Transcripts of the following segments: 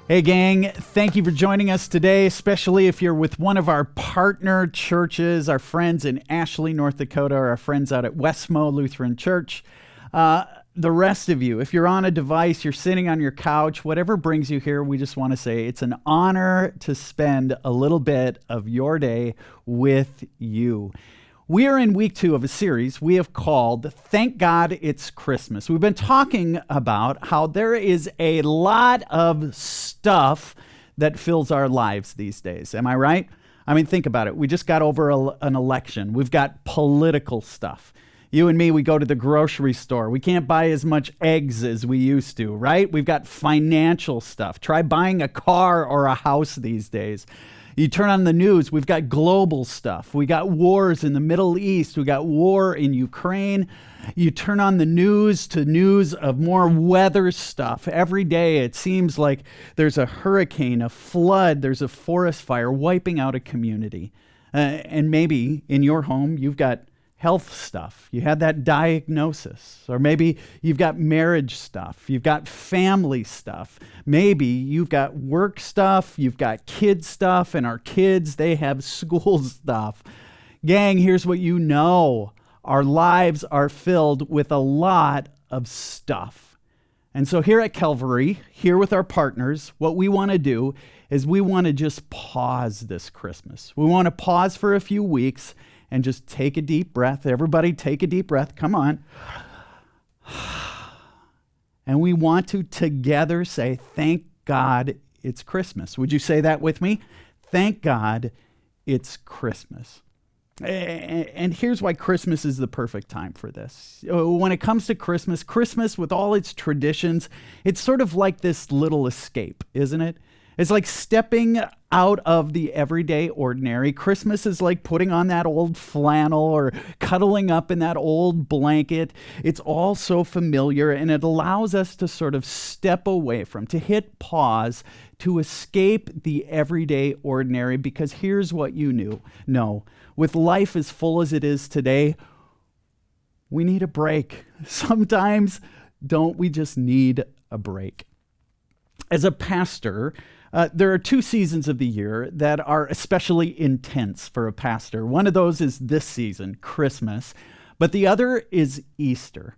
Hey gang, thank you for joining us today, especially if you're with one of our partner churches, our friends in Ashley, North Dakota, or our friends out at Westmo Lutheran Church. The rest of you, if you're on a device, you're sitting on your couch, whatever brings you here, we just want to say it's an honor to spend a little bit of your day with you. We are in week 2 of a series we have called Thank God It's Christmas. We've been talking about how there is a lot of stuff that fills our lives these days. Am I right? I mean, think about it. We just got over an election. We've got political stuff. You and me, we go to the grocery store. We can't buy as much eggs as we used to, right? We've got financial stuff. Try buying a car or a house these days. You turn on the news, we've got global stuff. We got wars in the Middle East. We got war in Ukraine. You turn on the news to news of more weather stuff. Every day it seems like there's a hurricane, a flood, there's a forest fire wiping out a community. And maybe in your home, you've got health stuff. You had that diagnosis. Or maybe you've got marriage stuff. You've got family stuff. Maybe you've got work stuff. You've got kid stuff. And our kids, they have school stuff. Gang, here's what you know. Our lives are filled with a lot of stuff. And so here at Calvary, here with our partners, what we want to do is we want to just pause this Christmas. We want to pause for a few weeks and just take a deep breath. Everybody take a deep breath. Come on. And we want to together say, thank God it's Christmas. Would you say that with me? Thank God it's Christmas. And here's why Christmas is the perfect time for this. When it comes to Christmas, Christmas with all its traditions, it's sort of like this little escape, isn't it? It's like stepping out of the everyday ordinary. Christmas is like putting on that old flannel or cuddling up in that old blanket. It's all so familiar, and it allows us to sort of step away from, to hit pause, to escape the everyday ordinary, because here's what you know. With life as full as it is today, we need a break. Sometimes, don't we just need a break? As a pastor, there are 2 seasons of the year that are especially intense for a pastor. One of those is this season, Christmas, but the other is Easter.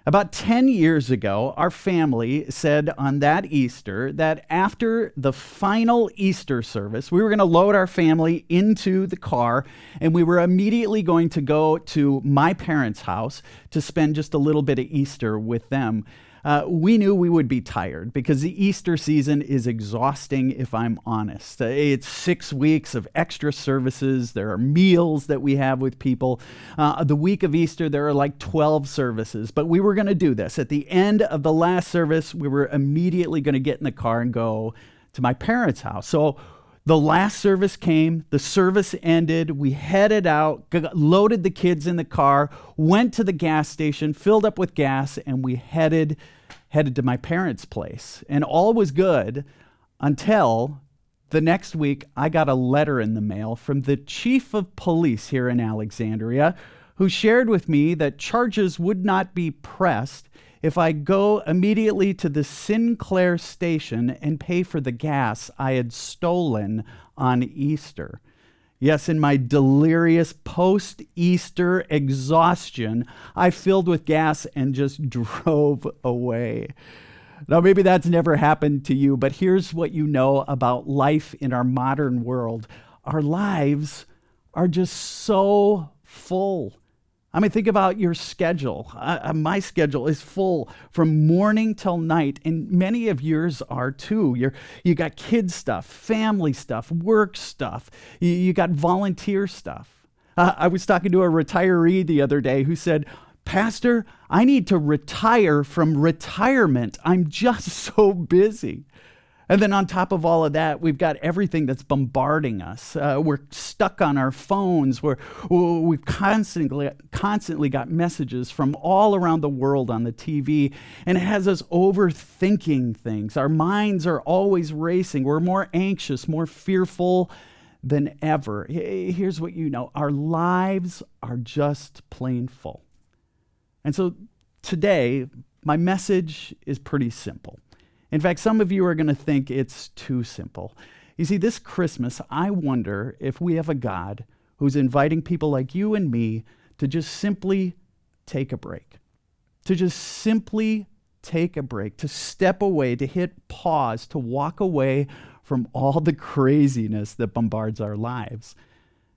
About 10 years ago, our family said on that Easter that after the final Easter service, we were going to load our family into the car, and we were immediately going to go to my parents' house to spend just a little bit of Easter with them. We knew we would be tired because the Easter season is exhausting, if I'm honest. It's 6 weeks of extra services. There are meals that we have with people. The week of Easter, there are like 12 services, but we were going to do this. At the end of the last service, we were immediately going to get in the car and go to my parents' house. So the last service came, the service ended, we headed out, loaded the kids in the car, went to the gas station, filled up with gas, and we headed to my parents' place. And all was good until the next week I got a letter in the mail from the chief of police here in Alexandria, who shared with me that charges would not be pressed if I go immediately to the Sinclair station and pay for the gas I had stolen on Easter. Yes, in my delirious post-Easter exhaustion, I filled with gas and just drove away. Now, maybe that's never happened to you, but here's what you know about life in our modern world. Our lives are just so full. I mean, think about your schedule. My schedule is full from morning till night, and many of yours are too. You got kid stuff, family stuff, work stuff. You got volunteer stuff. I was talking to a retiree the other day who said, "Pastor, I need to retire from retirement. I'm just so busy." And then on top of all of that, we've got everything that's bombarding us. We're stuck on our phones. We've constantly got messages from all around the world on the TV, and it has us overthinking things. Our minds are always racing. We're more anxious, more fearful than ever. Here's what you know. Our lives are just plain full. And so today, my message is pretty simple. In fact, some of you are going to think it's too simple. You see, this Christmas, I wonder if we have a God who's inviting people like you and me to just simply take a break, to just simply take a break, to step away, to hit pause, to walk away from all the craziness that bombards our lives.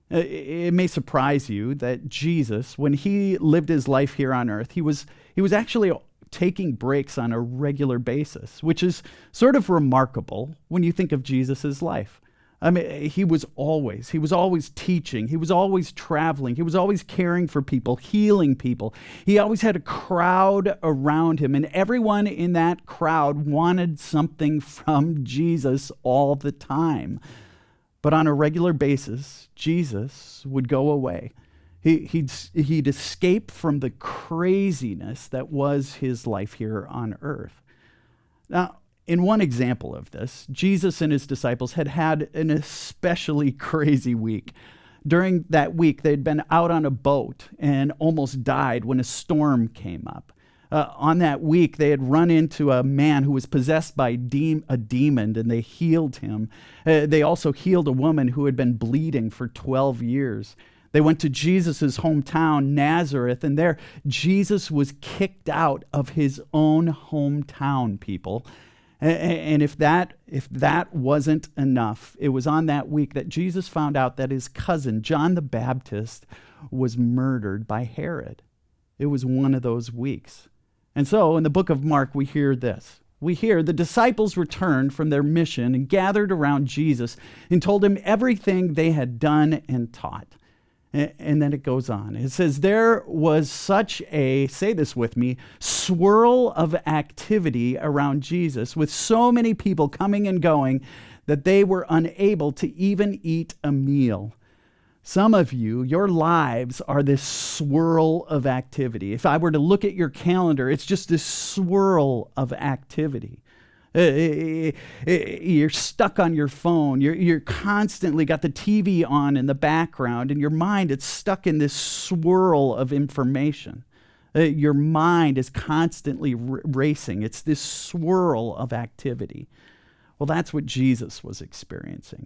It may surprise you that Jesus, when he lived his life here on earth, he was actually taking breaks on a regular basis, which is sort of remarkable when you think of Jesus's life. I mean, he was always teaching, he was always traveling, he was always caring for people, healing people. He always had a crowd around him, and everyone in that crowd wanted something from Jesus all the time. But on a regular basis, Jesus would go away. He'd escape from the craziness that was his life here on earth. Now, in one example of this, Jesus and his disciples had an especially crazy week. During that week, they'd been out on a boat and almost died when a storm came up. On that week, they had run into a man who was possessed by a demon, and they healed him. They also healed a woman who had been bleeding for 12 years. They went to Jesus' hometown, Nazareth, and there Jesus was kicked out of his own hometown, people. And if that wasn't enough, it was on that week that Jesus found out that his cousin, John the Baptist, was murdered by Herod. It was one of those weeks. And so in the book of Mark, we hear this. We hear the disciples returned from their mission and gathered around Jesus and told him everything they had done and taught. And then it goes on. It says, there was such a, say this with me, swirl of activity around Jesus, with so many people coming and going that they were unable to even eat a meal. Some of you, your lives are this swirl of activity. If I were to look at your calendar, it's just this swirl of activity. You're stuck on your phone. You're constantly got the TV on in the background, and your mind, it's stuck in this swirl of information. Your mind is constantly racing. It's this swirl of activity. Well, that's what Jesus was experiencing.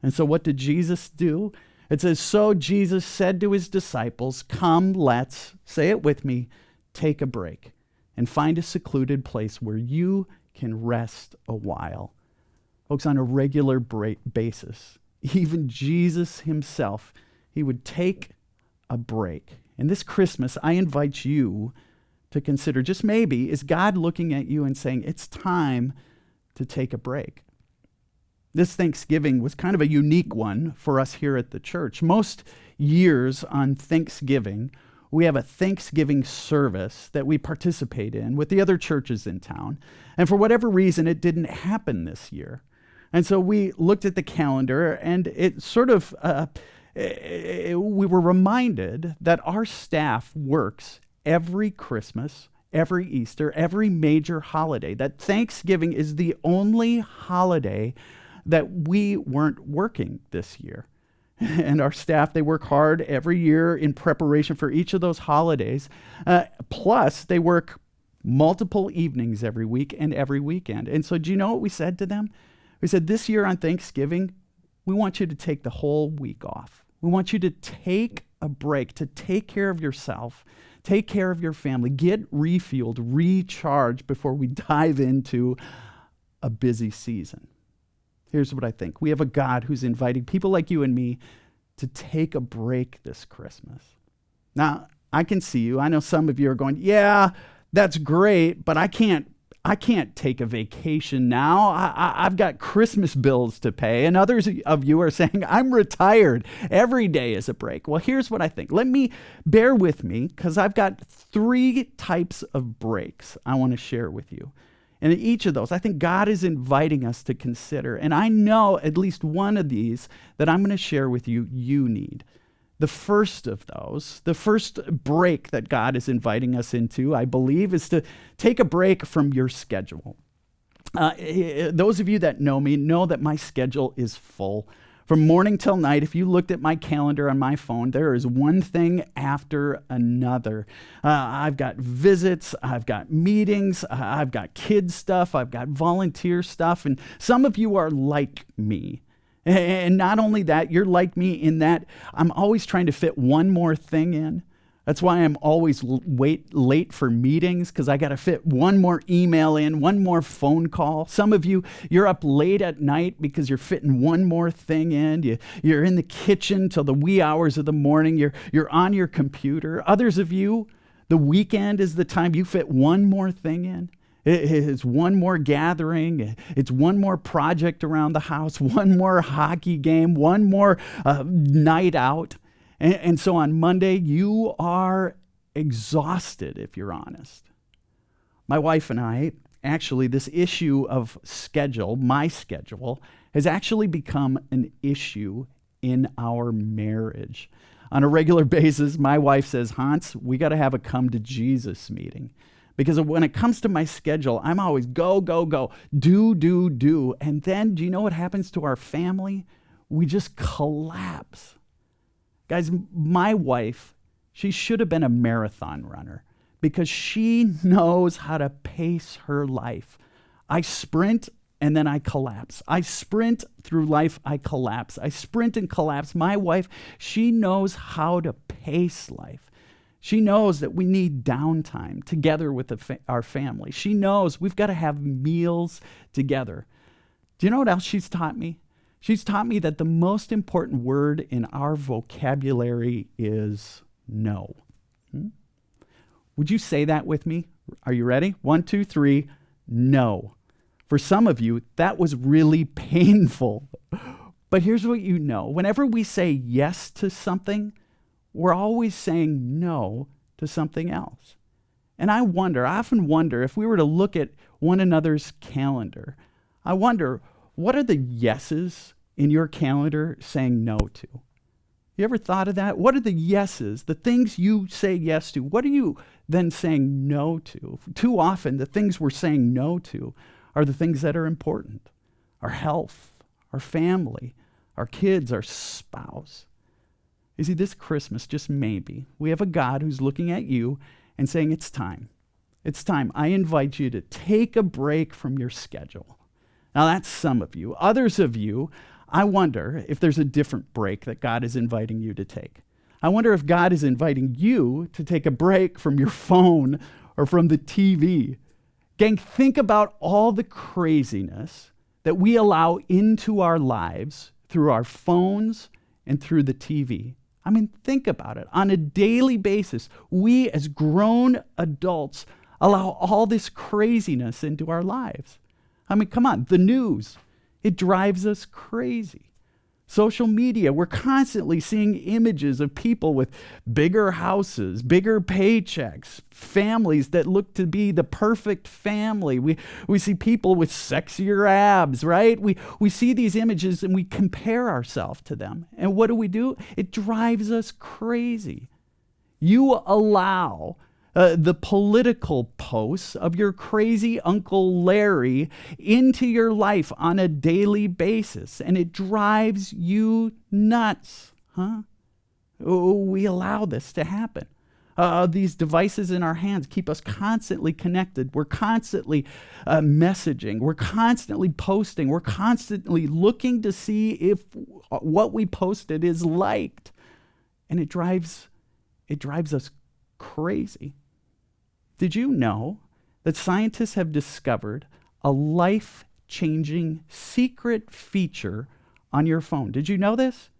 And so what did Jesus do? It says, so Jesus said to his disciples, come, let's, say it with me, take a break and find a secluded place where you can rest a while. Folks, on a regular basis, even Jesus himself, he would take a break. And this Christmas, I invite you to consider, just maybe, is God looking at you and saying, it's time to take a break? This Thanksgiving was kind of a unique one for us here at the church. Most years on Thanksgiving, we have a Thanksgiving service that we participate in with the other churches in town. And for whatever reason, it didn't happen this year. And so we looked at the calendar, and it sort of, we were reminded that our staff works every Christmas, every Easter, every major holiday, that Thanksgiving is the only holiday that we weren't working this year. And our staff, they work hard every year in preparation for each of those holidays. Plus, they work multiple evenings every week and every weekend. And so do you know what we said to them? We said, this year on Thanksgiving, we want you to take the whole week off. We want you to take a break, to take care of yourself, take care of your family, get refueled, recharged before we dive into a busy season. Here's what I think. We have a God who's inviting people like you and me to take a break this Christmas. Now, I can see you. I know some of you are going, yeah, that's great, but I can't take a vacation now. I've got Christmas bills to pay. And others of you are saying, I'm retired. Every day is a break. Well, here's what I think. Bear with me, because I've got 3 types of breaks I want to share with you. And in each of those, I think God is inviting us to consider. And I know at least one of these that I'm going to share with you, you need. The first of those, the first break that God is inviting us into, I believe, is to take a break from your schedule. Those of you that know me know that my schedule is full. From morning till night, if you looked at my calendar on my phone, there is one thing after another. I've got visits, I've got meetings, I've got kids stuff, I've got volunteer stuff, and some of you are like me. And not only that, you're like me in that I'm always trying to fit one more thing in. That's why I'm always late for meetings, because I got to fit one more email in, one more phone call. Some of you, you're up late at night because you're fitting one more thing in. You're in the kitchen till the wee hours of the morning. You're on your computer. Others of you, the weekend is the time you fit one more thing in. It's one more gathering. It's one more project around the house, one more hockey game, one more night out. And so on Monday, you are exhausted, if you're honest. My wife and I, actually, this issue of schedule, my schedule, has actually become an issue in our marriage. On a regular basis, my wife says, Hans, we got to have a come to Jesus meeting. Because when it comes to my schedule, I'm always go, go, go, do. And then, do you know what happens to our family? We just collapse. Guys, my wife, she should have been a marathon runner because she knows how to pace her life. I sprint and then I collapse. I sprint through life, I collapse. I sprint and collapse. My wife, she knows how to pace life. She knows that we need downtime together with our family. She knows we've got to have meals together. Do you know what else she's taught me? She's taught me that the most important word in our vocabulary is no. Would you say that with me? Are you ready? 1, 2, 3, no. For some of you, that was really painful. But here's what you know. Whenever we say yes to something, we're always saying no to something else. And I often wonder, if we were to look at one another's calendar, I wonder, what are the yeses in your calendar saying no to? You ever thought of that? What are the yeses, the things you say yes to? What are you then saying no to? Too often, the things we're saying no to are the things that are important. Our health, our family, our kids, our spouse. You see, this Christmas, just maybe, we have a God who's looking at you and saying, it's time. It's time. I invite you to take a break from your schedule. Now, that's some of you. Others of you, I wonder if there's a different break that God is inviting you to take. I wonder if God is inviting you to take a break from your phone or from the TV. Gang, think about all the craziness that we allow into our lives through our phones and through the TV. I mean, think about it. On a daily basis, we as grown adults allow all this craziness into our lives. I mean, come on, the news, it drives us crazy. Social media, we're constantly seeing images of people with bigger houses, bigger paychecks, families that look to be the perfect family. We see people with sexier abs, right? We see these images and we compare ourselves to them. And what do? It drives us crazy. You allow the political posts of your crazy Uncle Larry into your life on a daily basis, and it drives you nuts, huh? We allow this to happen. These devices in our hands keep us constantly connected. We're constantly messaging. We're constantly posting. We're constantly looking to see if what we posted is liked, and it drives us crazy. Did you know that scientists have discovered a life-changing secret feature on your phone? Did you know this?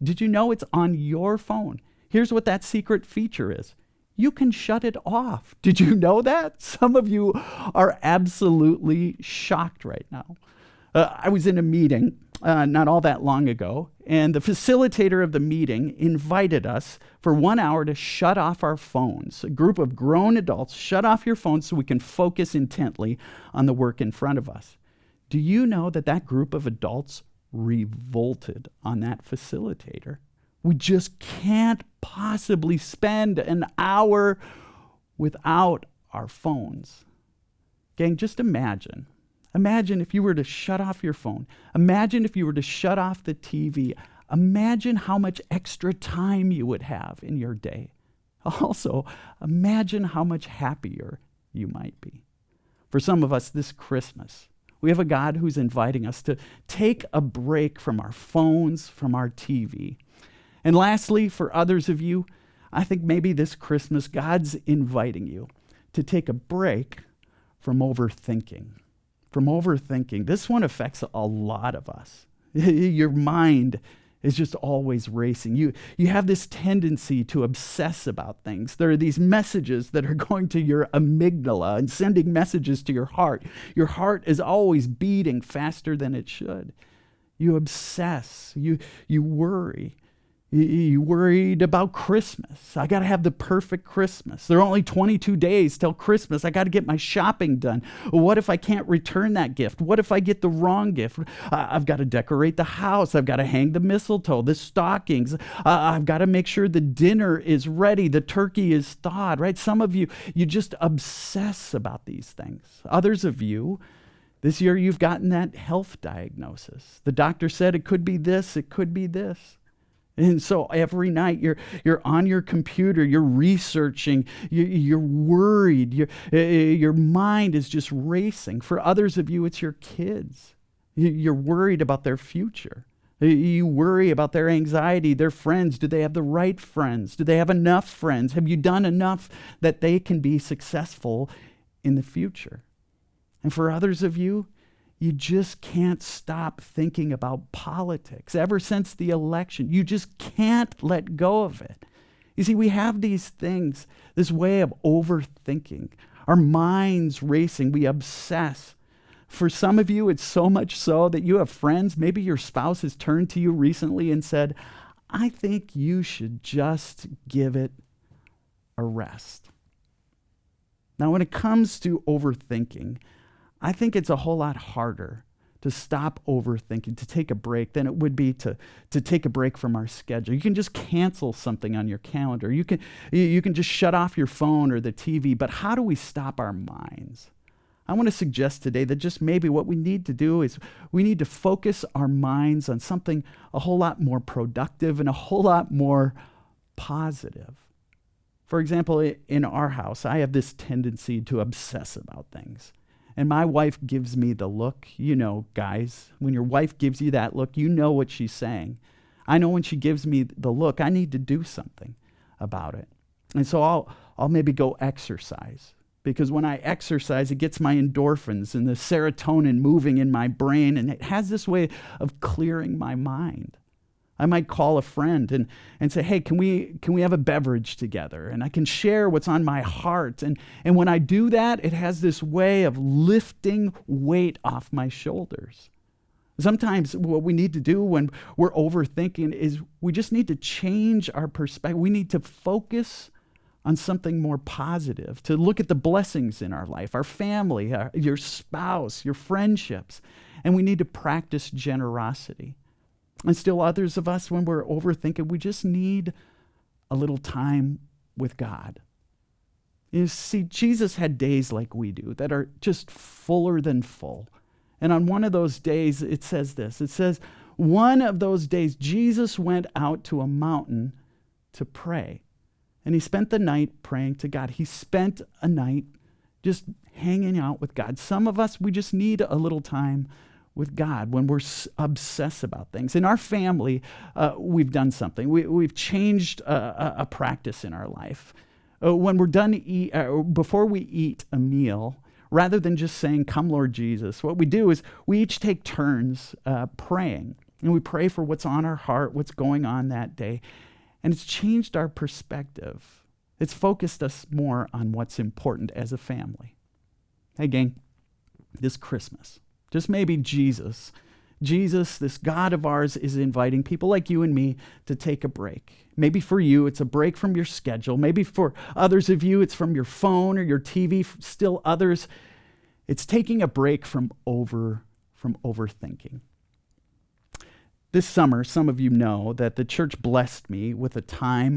Did you know it's on your phone? Here's what that secret feature is. You can shut it off. Did you know that? Some of you are absolutely shocked right now. I was in a meeting not all that long ago, and the facilitator of the meeting invited us for 1 hour to shut off our phones. A group of grown adults, shut off your phones so we can focus intently on the work in front of us. Do you know that group of adults revolted on that facilitator? We just can't possibly spend an hour without our phones. Gang, just imagine Imagine if you were to shut off your phone. Imagine if you were to shut off the TV. Imagine how much extra time you would have in your day. Also, imagine how much happier you might be. For some of us this Christmas, we have a God who's inviting us to take a break from our phones, from our TV. And lastly, for others of you, I think maybe this Christmas, God's inviting you to take a break from overthinking. From overthinking. This one affects a lot of us. Your mind is just always racing. You have this tendency to obsess about things. There are these messages that are going to your amygdala and sending messages to your heart. Your heart is always beating faster than it should. You obsess. You worry. You worried about Christmas. I got to have the perfect Christmas. There are only 22 days till Christmas. I got to get my shopping done. What if I can't return that gift? What if I get the wrong gift? I've got to decorate the house. I've got to hang the mistletoe, the stockings. I've got to make sure the dinner is ready. The turkey is thawed, right? Some of you just obsess about these things. Others of you, this year you've gotten that health diagnosis. The doctor said it could be this, it could be this. And so every night you're on your computer, you're researching, you're worried, your mind is just racing. For others of you, it's your kids. You're worried about their future. You worry about their anxiety, their friends. Do they have the right friends? Do they have enough friends? Have you done enough that they can be successful in the future? And for others of you, you just can't stop thinking about politics. Ever since the election, you just can't let go of it. You see, we have these things, this way of overthinking. Our minds racing, we obsess. For some of you, it's so much so that you have friends, maybe your spouse has turned to you recently and said, I think you should just give it a rest. Now, when it comes to overthinking, I think it's a whole lot harder to stop overthinking, to take a break, than it would be to take a break from our schedule. You can just cancel something on your calendar. You can just shut off your phone or the TV. But how do we stop our minds? I want to suggest today that just maybe what we need to do is we need to focus our minds on something a whole lot more productive and a whole lot more positive. For example, in our house, I have this tendency to obsess about things. And my wife gives me the look. You know, guys, when your wife gives you that look, you know what she's saying. I know when she gives me the look, I need to do something about it. And so I'll maybe go exercise. Because when I exercise, it gets my endorphins and the serotonin moving in my brain, and it has this way of clearing my mind. I might call a friend and say, hey, can we have a beverage together? And I can share what's on my heart. And when I do that, it has this way of lifting weight off my shoulders. Sometimes what we need to do when we're overthinking is we just need to change our perspective. We need to focus on something more positive, to look at the blessings in our life, our family, your spouse, your friendships. And we need to practice generosity. And still others of us, when we're overthinking, we just need a little time with God. You see, Jesus had days like we do that are just fuller than full. And on one of those days, it says this. It says, one of those days, Jesus went out to a mountain to pray. And he spent the night praying to God. He spent a night just hanging out with God. Some of us, we just need a little time with God when we're obsessed about things. In our family, we've done something. We've changed a practice in our life. When we're done before we eat a meal, rather than just saying, "Come, Lord Jesus," what we do is we each take turns praying. And we pray for what's on our heart, what's going on that day. And it's changed our perspective. It's focused us more on what's important as a family. Hey, gang, this Christmas, just maybe Jesus, this God of ours, is inviting people like you and me to take a break. Maybe for you, it's a break from your schedule. Maybe for others of you, it's from your phone or your TV. Still others, it's taking a break from overthinking. This summer, some of you know that the church blessed me with a time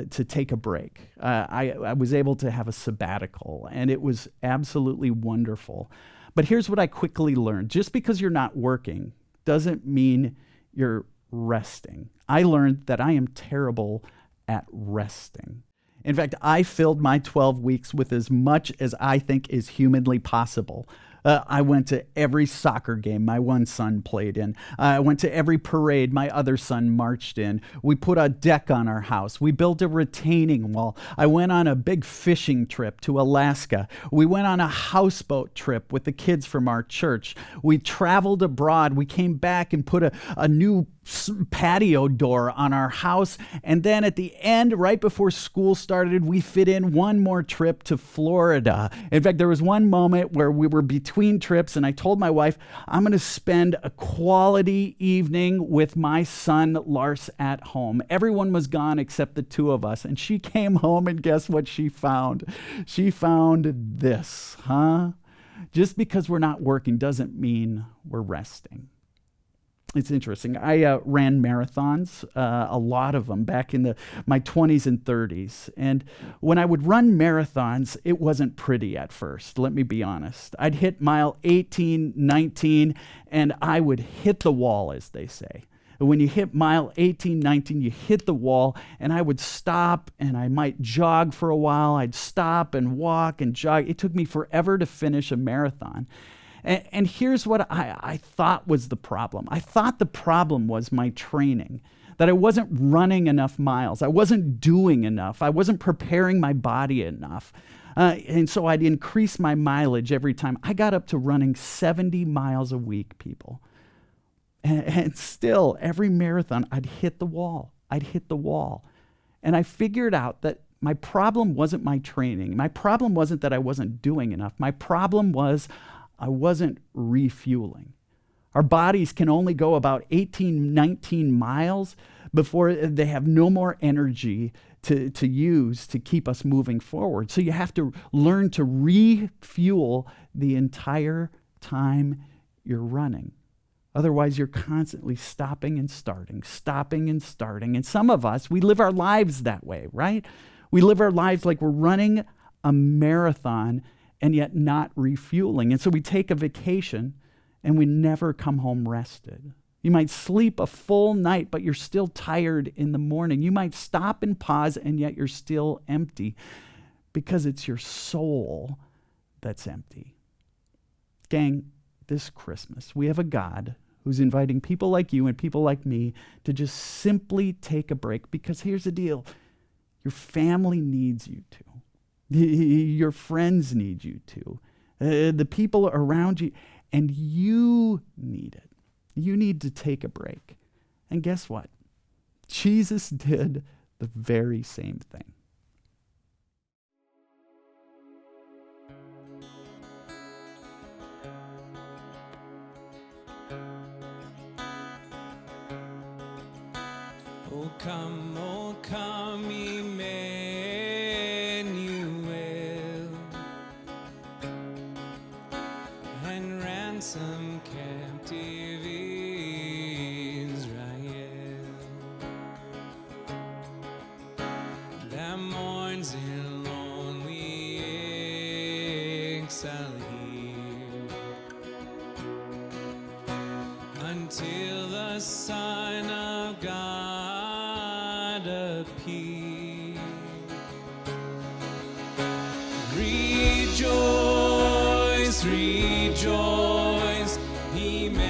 to take a break. I was able to have a sabbatical, and it was absolutely wonderful. But here's what I quickly learned. Just because you're not working doesn't mean you're resting. I learned that I am terrible at resting. In fact, I filled my 12 weeks with as much as I think is humanly possible. I went to every soccer game my one son played in. I went to every parade my other son marched in. We put a deck on our house. We built a retaining wall. I went on a big fishing trip to Alaska. We went on a houseboat trip with the kids from our church. We traveled abroad. We came back and put a new patio door on our house. And then at the end, right before school started, we fit in one more trip to Florida. In fact, there was one moment where we were between trips and I told my wife, I'm going to spend a quality evening with my son, Lars, at home. Everyone was gone except the two of us. And she came home and guess what she found? She found this, Just because we're not working doesn't mean we're resting. It's interesting. I ran marathons, a lot of them, back in my 20s and 30s. And when I would run marathons, it wasn't pretty at first, let me be honest. I'd hit mile 18, 19, and I would hit the wall, as they say. When you hit mile 18, 19, you hit the wall, and I would stop, and I might jog for a while. I'd stop and walk and jog. It took me forever to finish a marathon. And here's what I thought was the problem. I thought the problem was my training, that I wasn't running enough miles. I wasn't doing enough. I wasn't preparing my body enough. And so I'd increase my mileage every time. I got up to running 70 miles a week, people. And still, every marathon, I'd hit the wall. And I figured out that my problem wasn't my training. My problem wasn't that I wasn't doing enough. My problem was I wasn't refueling. Our bodies can only go about 18, 19 miles before they have no more energy to use to keep us moving forward. So you have to learn to refuel the entire time you're running. Otherwise, you're constantly stopping and starting. And some of us, we live our lives that way, right? We live our lives like we're running a marathon and yet not refueling. And so we take a vacation and we never come home rested. You might sleep a full night, but you're still tired in the morning. You might stop and pause, and yet you're still empty because it's your soul that's empty. Gang, this Christmas, we have a God who's inviting people like you and people like me to just simply take a break, because here's the deal. Your family needs you to. Your friends need you to. The people around you, and you need it. You need to take a break. And guess what? Jesus did the very same thing. Oh come, Emmanuel, and ransom captive Israel that mourns in lonely exile here until the Son of God appear. Rejoice, rejoice, Emmanuel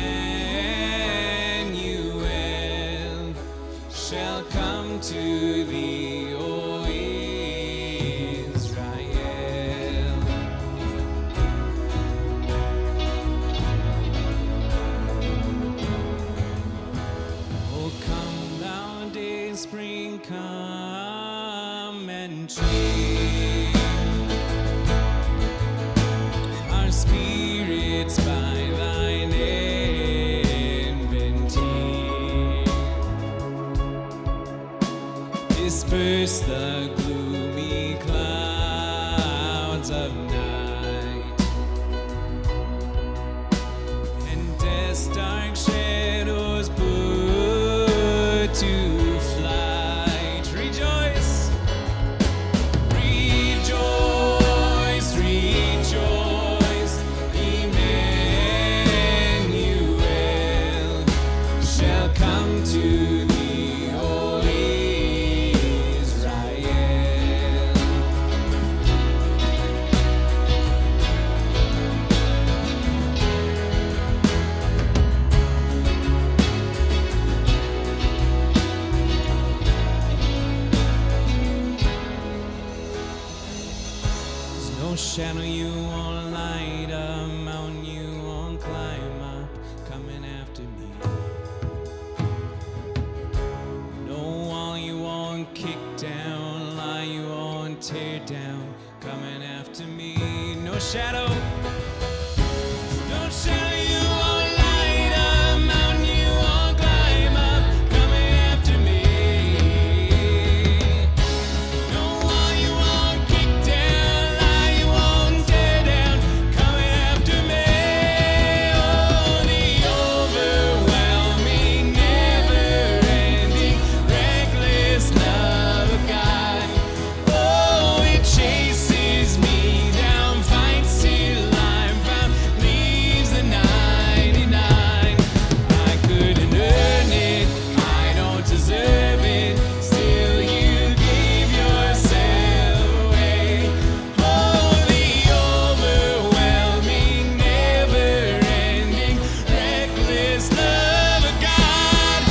shall come to thee, O Israel. Oh, come thou day spring, come and cheer our spirits by thine advent here. Disperse the gloomy clouds of night, and death's dark shadows put to flight. Rejoice, rejoice, rejoice, Emmanuel shadow you won't light up, mountain you won't climb up, coming after me. No wall you won't kick down, lie you won't tear down, coming after me. No shadow you won't light up, mountain you won't climb up, coming after me. No wall you won't kick down, lie you won't tear down, coming after me. Oh, the overwhelming, never-ending, reckless love of God. Oh, it chases me down, fights till I'm found, leaves the 99. I couldn't earn it, I don't deserve it, still you gave yourself away. Oh, the overwhelming, never-ending, reckless love of God.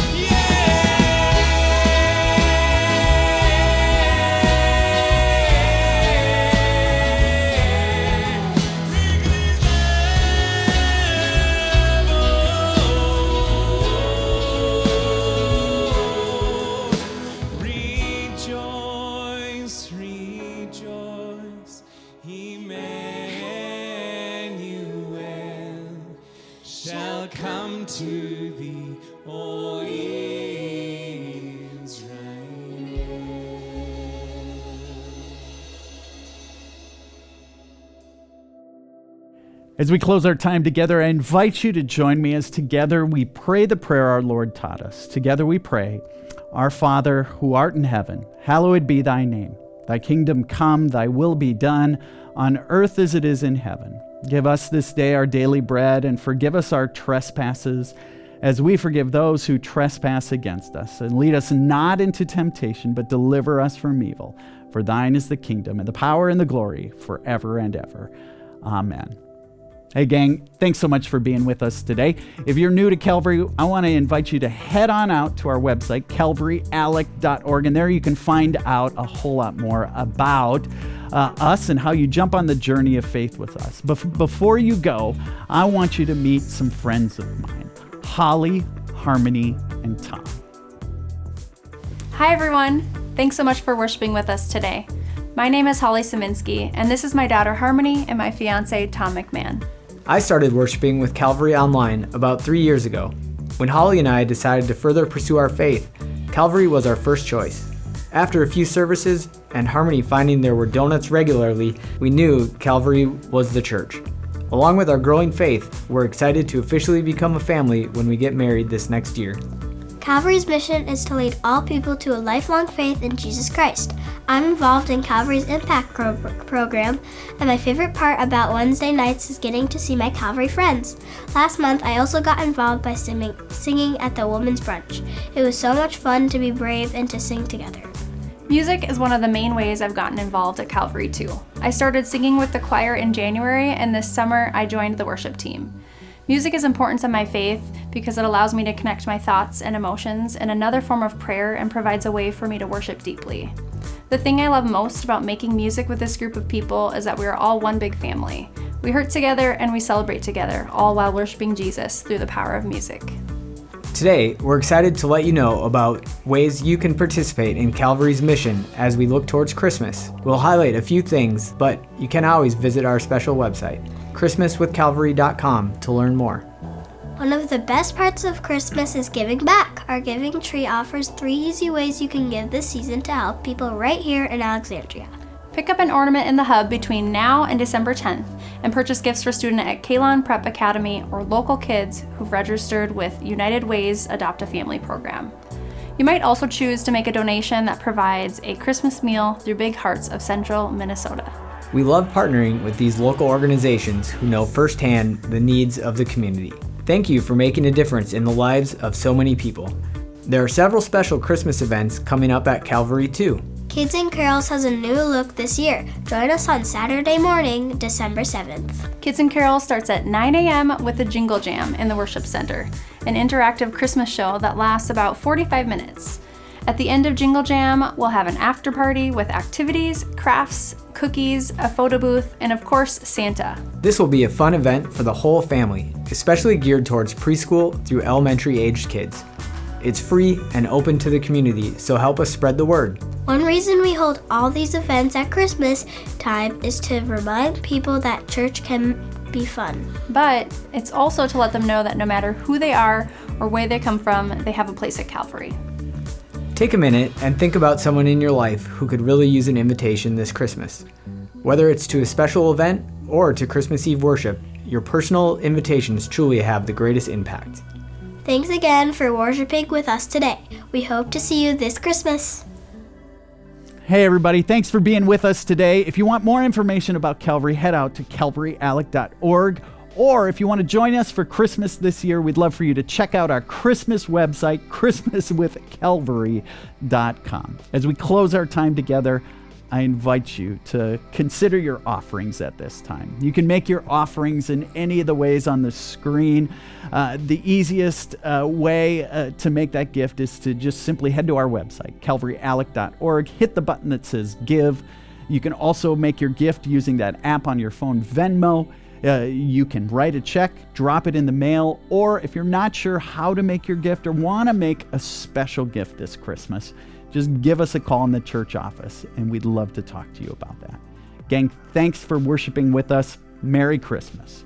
Rejoice, rejoice, Emmanuel shall come to thee, O Israel. As we close our time together, I invite you to join me as together we pray the prayer our Lord taught us. Together we pray, Our Father, who art in heaven, hallowed be thy name. Thy kingdom come, thy will be done, on earth as it is in heaven. Give us this day our daily bread, and forgive us our trespasses, as we forgive those who trespass against us. And lead us not into temptation, but deliver us from evil. For thine is the kingdom, and the power, and the glory, forever and ever. Amen. Hey gang, thanks so much for being with us today. If you're new to Calvary, I want to invite you to head on out to our website, calvaryalec.org, and there you can find out a whole lot more about us and how you jump on the journey of faith with us. Before you go, I want you to meet some friends of mine, Holly, Harmony, and Tom. Hi everyone, thanks so much for worshiping with us today. My name is Holly Saminsky, and this is my daughter Harmony and my fiance Tom McMahon. I started worshiping with Calvary online about 3 years ago. When Holly and I decided to further pursue our faith, Calvary was our first choice. After a few services and Harmony finding there were donuts regularly, we knew Calvary was the church. Along with our growing faith, we're excited to officially become a family when we get married this next year. Calvary's mission is to lead all people to a lifelong faith in Jesus Christ. I'm involved in Calvary's Impact program, and my favorite part about Wednesday nights is getting to see my Calvary friends. Last month, I also got involved by singing at the Women's Brunch. It was so much fun to be brave and to sing together. Music is one of the main ways I've gotten involved at Calvary too. I started singing with the choir in January, and this summer I joined the worship team. Music is important to my faith because it allows me to connect my thoughts and emotions in another form of prayer and provides a way for me to worship deeply. The thing I love most about making music with this group of people is that we are all one big family. We hurt together and we celebrate together, all while worshiping Jesus through the power of music. Today, we're excited to let you know about ways you can participate in Calvary's mission as we look towards Christmas. We'll highlight a few things, but you can always visit our special website, christmaswithcalvary.com, to learn more. One of the best parts of Christmas is giving back. Our giving tree offers 3 easy ways you can give this season to help people right here in Alexandria. Pick up an ornament in the hub between now and December 10th and purchase gifts for students at Kalon Prep Academy or local kids who've registered with United Way's Adopt a Family program. You might also choose to make a donation that provides a Christmas meal through Big Hearts of Central Minnesota. We love partnering with these local organizations who know firsthand the needs of the community. Thank you for making a difference in the lives of so many people. There are several special Christmas events coming up at Calvary too. Kids and Carols has a new look this year. Join us on Saturday morning, December 7th. Kids and Carols starts at 9 a.m. with a Jingle Jam in the Worship Center, an interactive Christmas show that lasts about 45 minutes. At the end of Jingle Jam, we'll have an after party with activities, crafts, cookies, a photo booth, and of course, Santa. This will be a fun event for the whole family, especially geared towards preschool through elementary aged kids. It's free and open to the community, so help us spread the word. One reason we hold all these events at Christmas time is to remind people that church can be fun. But it's also to let them know that no matter who they are or where they come from, they have a place at Calvary. Take a minute and think about someone in your life who could really use an invitation this Christmas. Whether it's to a special event or to Christmas Eve worship, your personal invitations truly have the greatest impact. Thanks again for worshiping with us today. We hope to see you this Christmas. Hey everybody, thanks for being with us today. If you want more information about Calvary, head out to calvaryalec.org. Or if you want to join us for Christmas this year, we'd love for you to check out our Christmas website, christmaswithcalvary.com. As we close our time together, I invite you to consider your offerings at this time. You can make your offerings in any of the ways on the screen. The easiest way to make that gift is to just simply head to our website, calvaryalec.org, hit the button that says Give. You can also make your gift using that app on your phone, Venmo. You can write a check, drop it in the mail, or if you're not sure how to make your gift or want to make a special gift this Christmas, just give us a call in the church office, and we'd love to talk to you about that. Gang, thanks for worshiping with us. Merry Christmas.